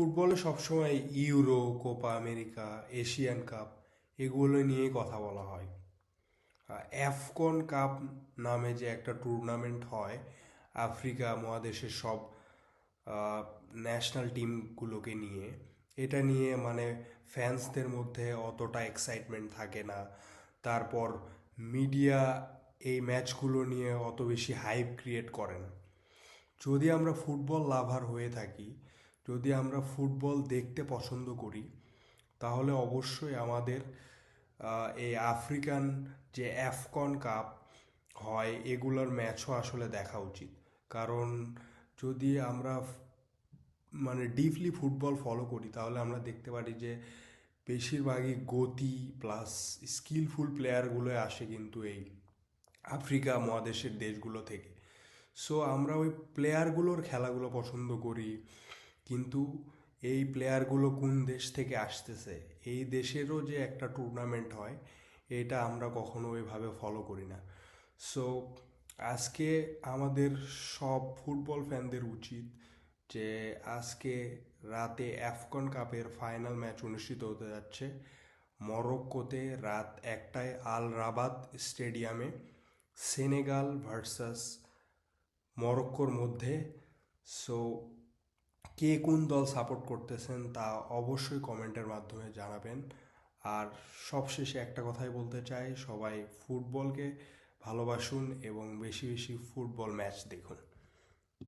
ফুটবলে সবসময় euro, Copa America, Asian cup এগুলো নিয়েই কথা বলা হয়। অ্যাফকন কাপ নামে যে একটা টুর্নামেন্ট হয় আফ্রিকা মহাদেশের সব ন্যাশনাল টিমগুলোকে নিয়ে, এটা নিয়ে মানে ফ্যান্সদের মধ্যে অতটা এক্সাইটমেন্ট থাকে না। তারপর মিডিয়া এই ম্যাচগুলো নিয়ে অত বেশি হাইপ ক্রিয়েট করে না। যদি আমরা ফুটবল লাভার হয়ে থাকি, যদি আমরা ফুটবল দেখতে পছন্দ করি, তাহলে অবশ্যই আমাদের এই আফ্রিকান যে অ্যাফকন কাপ হয় এগুলোর ম্যাচও আসলে দেখা উচিত। কারণ যদি আমরা মানে ডিপলি ফুটবল ফলো করি তাহলে আমরা দেখতে পারি যে বেশিরভাগই গতি প্লাস স্কিলফুল প্লেয়ারগুলো আসে কিন্তু এই আফ্রিকা মহাদেশের দেশগুলো থেকে। সো আমরা ওই প্লেয়ারগুলোর খেলাগুলো পছন্দ করি, কিন্তু এই প্লেয়ারগুলো কোন দেশ থেকে আসতেছে, এই দেশেরও যে একটা টুর্নামেন্ট হয়, এটা আমরা কখনো ওইভাবে ফলো করি না। সো আজকে আমাদের সব ফুটবল ফ্যানদের উচিত যে আজকে রাতে অ্যাফকন কাপের ফাইনাল ম্যাচ অনুষ্ঠিত হতে যাচ্ছে মরক্কোতে রাত 1টায় আল রাবাত স্টেডিয়ামে, সেনেগাল ভার্সাস মরক্কোর মধ্যে। সো কে কোন দল সাপোর্ট করতেছেন তা অবশ্যই কমেন্টের মাধ্যমে জানাবেন। আর সবশেষে একটা কথাই বলতে চাই, সবাই ফুটবলকে ভালোবাসুন এবং বেশি বেশি ফুটবল ম্যাচ দেখুন।